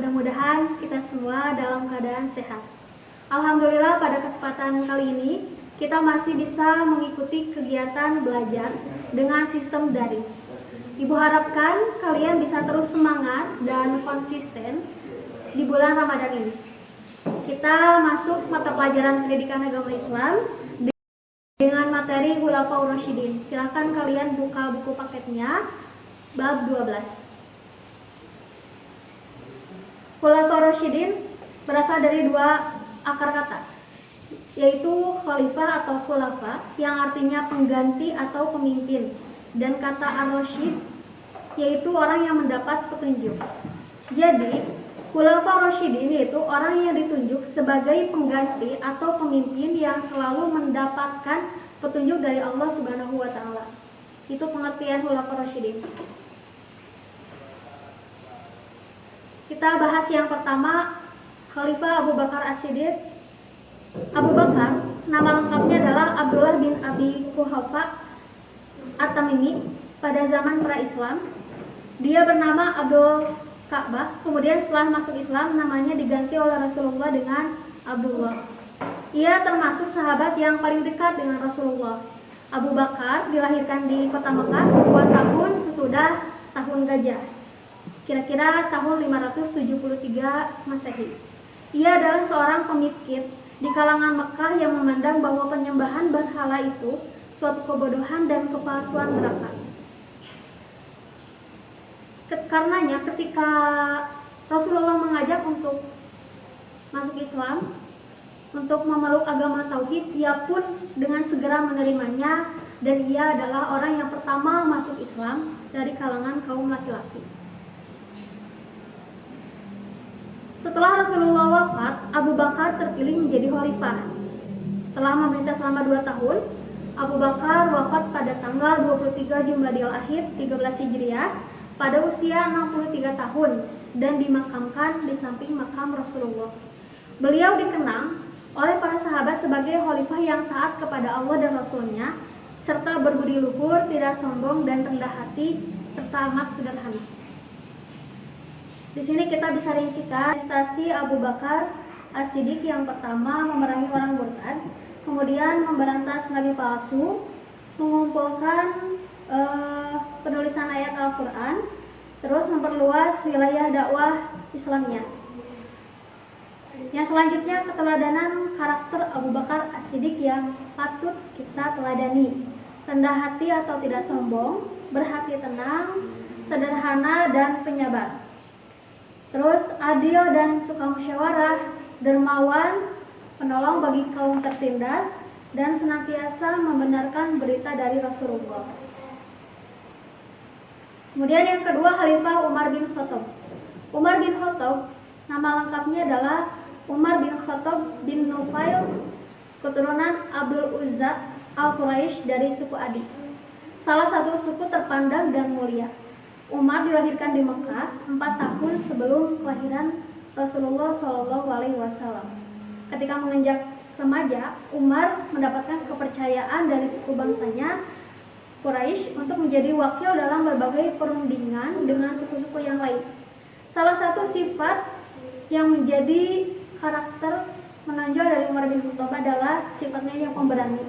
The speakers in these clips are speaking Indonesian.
Mudah-mudahan kita semua dalam keadaan sehat. Alhamdulillah pada kesempatan kali ini kita masih bisa mengikuti kegiatan belajar dengan sistem daring. Ibu harapkan kalian bisa terus semangat dan konsisten di bulan Ramadan ini. Kita masuk mata pelajaran pendidikan agama Islam dengan materi Khulafaur Rasyidin. Silakan kalian buka buku paketnya bab 12. Khulafaur Rasyidin berasal dari dua akar kata, yaitu khalifah atau khulafa yang artinya pengganti atau pemimpin, dan kata ar-rasyid yaitu orang yang mendapat petunjuk. Jadi Khulafaur Rasyidin yaitu orang yang ditunjuk sebagai pengganti atau pemimpin yang selalu mendapatkan petunjuk dari Allah Subhanahu wa taala. Itu pengertian Khulafaur Rasyidin. Kita bahas yang pertama, Khalifah Abu Bakar As-Siddiq. Abu Bakar, nama lengkapnya adalah Abdullah bin Abi Quhafa At-Tamimi pada zaman pra-Islam. Dia bernama Abdul Ka'bah, kemudian setelah masuk Islam namanya diganti oleh Rasulullah dengan Abdullah. Ia termasuk sahabat yang paling dekat dengan Rasulullah. Abu Bakar dilahirkan di kota Mekah 2 tahun sesudah tahun gajah, kira-kira tahun 573 Masehi. Ia adalah seorang pemikir di kalangan Mekah yang memandang bahwa penyembahan berhala itu suatu kebodohan dan kepalsuan belaka. Karenanya ketika Rasulullah mengajak untuk masuk Islam, untuk memeluk agama tauhid, ia pun dengan segera menerimanya, dan ia adalah orang yang pertama masuk Islam dari kalangan kaum laki-laki. Setelah Rasulullah wafat, Abu Bakar terpilih menjadi khalifah. Setelah memerintah selama 2 tahun, Abu Bakar wafat pada tanggal 23 Jumadil Akhir 13 Hijriah pada usia 63 tahun dan dimakamkan di samping makam Rasulullah. Beliau dikenang oleh para sahabat sebagai khalifah yang taat kepada Allah dan Rasulnya, serta berbudi luhur, tidak sombong dan rendah hati, serta amat sederhana. Di sini kita bisa rincikan prestasi Abu Bakar As-Siddiq. Yang pertama, memerangi orang murtad, kemudian memberantas nabi palsu, mengumpulkan penulisan ayat Al-Quran, terus memperluas wilayah dakwah Islamnya. Yang selanjutnya, keteladanan karakter Abu Bakar As-Siddiq yang patut kita teladani: rendah hati atau tidak sombong, berhati tenang, sederhana dan penyabar. Terus adil dan suka musyawarah, dermawan, penolong bagi kaum tertindas, dan senantiasa membenarkan berita dari Rasulullah. Kemudian yang kedua, Khalifah Umar bin Khattab. Umar bin Khattab, nama lengkapnya adalah Umar bin Khattab bin Nufail, keturunan Abdul Uzza al-Quraisy dari suku Adi, salah satu suku terpandang dan mulia. Umar dilahirkan di Mekah 4 tahun sebelum kelahiran Rasulullah SAW. Ketika menginjak remaja, Umar mendapatkan kepercayaan dari suku bangsanya Quraisy untuk menjadi wakil dalam berbagai perundingan dengan suku-suku yang lain. Salah satu sifat yang menjadi karakter menonjol dari Umar bin Khattab adalah sifatnya yang pemberani,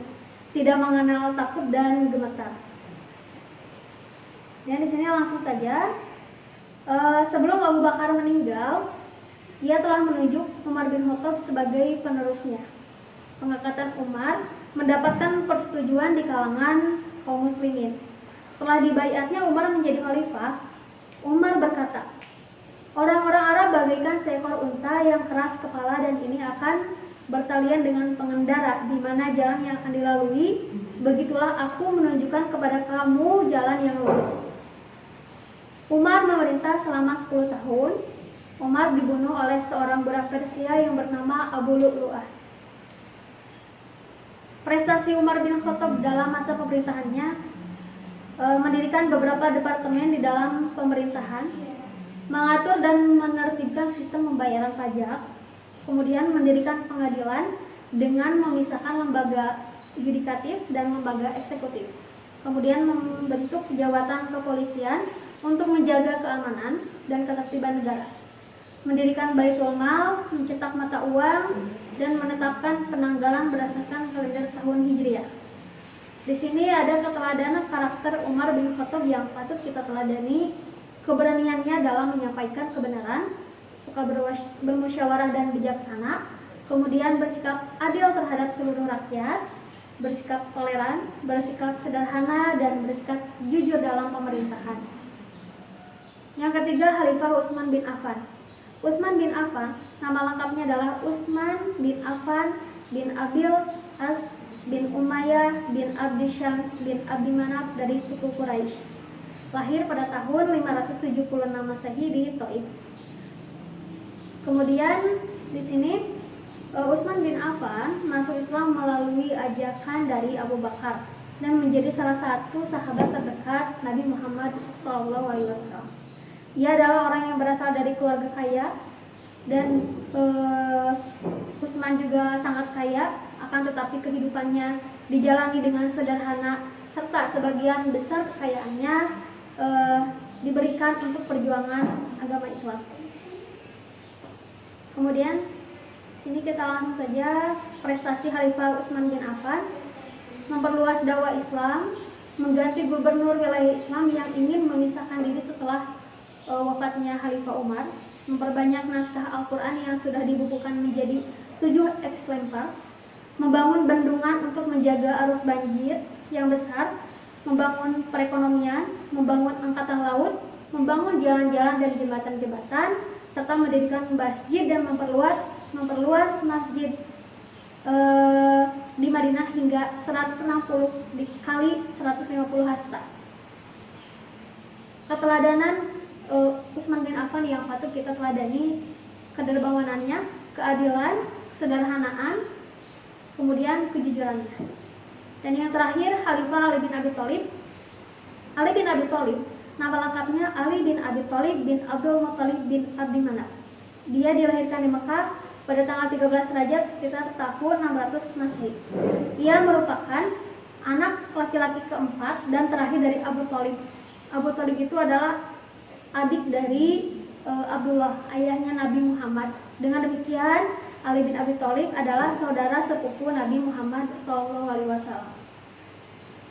tidak mengenal takut dan gemetar. Dan di sini langsung saja, sebelum Abu Bakar meninggal, ia telah menunjuk Umar bin Khattab sebagai penerusnya. Pengangkatan Umar mendapatkan persetujuan di kalangan kaum muslimin. Setelah dibaiatnya Umar menjadi khalifah, Umar berkata, "Orang-orang Arab bagaikan seekor unta yang keras kepala dan ini akan bertalian dengan pengendara di mana jalan yang akan dilalui. Begitulah aku menunjukkan kepada kamu jalan yang lurus." Umar memerintah selama 10 tahun. Umar dibunuh oleh seorang budak Persia yang bernama Abu Lu'lu'ah. Prestasi Umar bin Khattab dalam masa pemerintahannya mendirikan beberapa departemen di dalam pemerintahan, mengatur dan menertibkan sistem pembayaran pajak, kemudian mendirikan pengadilan dengan memisahkan lembaga yudikatif dan lembaga eksekutif, kemudian membentuk jabatan kepolisian untuk menjaga keamanan dan ketertiban negara. mendirikan Baitul Mal, mencetak mata uang, dan menetapkan penanggalan berdasarkan kalender tahun Hijriah. Di sini ada keteladanan karakter Umar bin Khattab yang patut kita teladani, keberaniannya dalam menyampaikan kebenaran, suka bermusyawarah dan bijaksana, kemudian bersikap adil terhadap seluruh rakyat, bersikap toleran, bersikap sederhana, dan bersikap jujur dalam pemerintahan. Yang ketiga, Khalifah Utsman bin Affan. Utsman bin Affan, nama lengkapnya adalah Utsman bin Affan bin Abil As bin Umayyah bin Abdi Syams bin Abdi Manaf dari suku Quraisy. Lahir pada tahun 576 Masehi di Thaif. Kemudian di sini Utsman bin Affan masuk Islam melalui ajakan dari Abu Bakar dan menjadi salah satu sahabat terdekat Nabi Muhammad SAW. Ia adalah orang yang berasal dari keluarga kaya dan Utsman juga sangat kaya, akan tetapi kehidupannya dijalani dengan sederhana serta sebagian besar kekayaannya diberikan untuk perjuangan agama Islam. Kemudian sini kita langsung saja prestasi Khalifah Utsman bin Affan: memperluas dakwah Islam, mengganti gubernur wilayah Islam yang ingin memisahkan diri setelah wafatnya Khalifah Umar, memperbanyak naskah Al-Quran yang sudah dibukukan menjadi 7 eksemplar, membangun bendungan untuk menjaga arus banjir yang besar, membangun perekonomian, membangun angkatan laut, membangun jalan-jalan dan jembatan-jembatan, serta mendirikan masjid dan memperluas masjid di Madinah hingga 160 kali 150 hasta. Keteladanan Utsman bin Affan yang patut kita teladani: kedermawanannya, keadilan, sederhanaan, kemudian kejujurannya. Dan yang terakhir, Khalifah Ali bin Abi Thalib. Ali bin Abi Thalib, nama lengkapnya Ali bin Abi Thalib bin Abdul Muthalib bin Abdi Manaf. Dia dilahirkan di Mekah pada tanggal 13 Rajab sekitar tahun 600 Masehi. Ia merupakan anak laki-laki keempat dan terakhir dari Abu Thalib. Abu Thalib itu adalah adik dari Abdullah, ayahnya Nabi Muhammad. Dengan demikian, Ali bin Abi Thalib adalah saudara sepupu Nabi Muhammad SAW.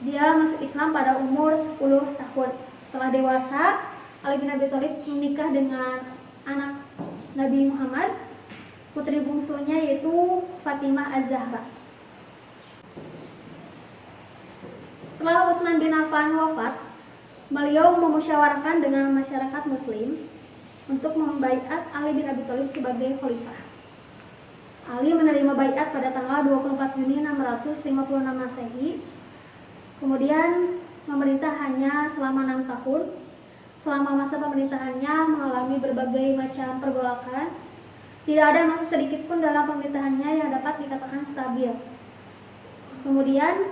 Dia masuk Islam pada umur 10 tahun. Setelah dewasa, Ali bin Abi Thalib menikah dengan anak Nabi Muhammad, putri bungsunya yaitu Fatimah Az-Zahra. Setelah Utsman bin Affan wafat, beliau memusyawarahkan dengan masyarakat muslim untuk membaiat Ali bin Abi Thalib sebagai khalifah. Ali menerima baiat pada tanggal 24 Juni 656 Masehi. Kemudian memerintah hanya selama 6 tahun. Selama masa pemerintahannya mengalami berbagai macam pergolakan. Tidak ada masa sedikit pun dalam pemerintahannya yang dapat dikatakan stabil. Kemudian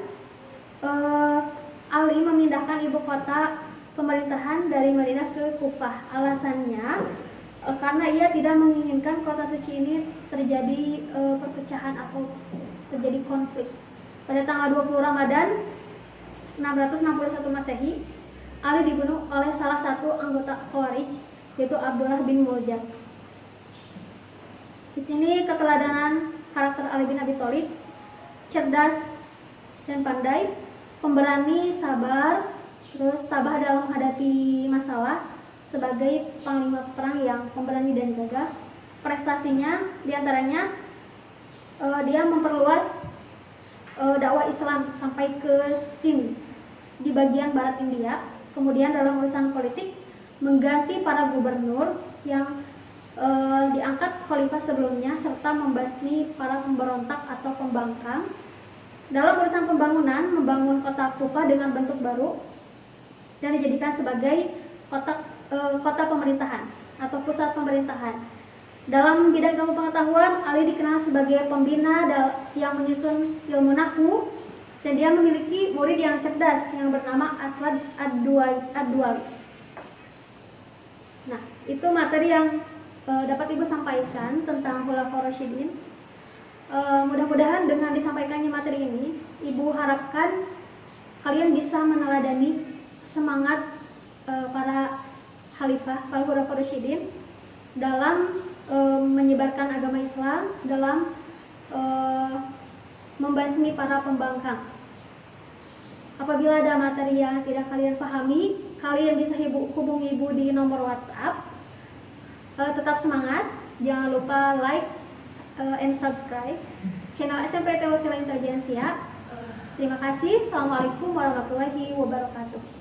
Ali memindahkan ibu kota pemerintahan dari Madinah ke Kufah. Alasannya karena ia tidak menginginkan kota suci ini terjadi perpecahan atau terjadi konflik. Pada tanggal 20 Ramadan 661 Masehi, Ali dibunuh oleh salah satu anggota Khawarij, yaitu Abdullah bin Muljam. Di sini keteladanan karakter Ali bin Abi Thalib: cerdas dan pandai, pemberani, sabar, terus tabah dalam menghadapi masalah, sebagai panglima perang yang pemberani dan gagah. Prestasinya diantaranya dia memperluas dakwah Islam sampai ke Sind di bagian barat India. Kemudian dalam urusan politik, mengganti para gubernur yang diangkat khalifah sebelumnya, serta membasmi para pemberontak atau pembangkang. Dalam urusan pembangunan, membangun kota Kufah dengan bentuk baru dan dijadikan sebagai kota pemerintahan atau pusat pemerintahan. Dalam bidang ilmu pengetahuan, Ali dikenal sebagai pembina yang menyusun ilmu nahwu, dan dia memiliki murid yang cerdas yang bernama Aswad Ad-Duwali. Nah, itu materi yang dapat Ibu sampaikan tentang Khulafaur Rasyidin. Mudah-mudahan dengan disampaikannya materi ini, Ibu harapkan kalian bisa meneladani semangat para khalifah, para Khulafaur Rasyidin, dalam menyebarkan agama Islam, dalam membasmi para pembangkang. Apabila ada materi yang tidak kalian pahami, kalian bisa hubungi Ibu di nomor WhatsApp. Tetap semangat, jangan lupa like and subscribe channel SMP Teosila Intelijensia. Terima kasih. Assalamualaikum warahmatullahi wabarakatuh.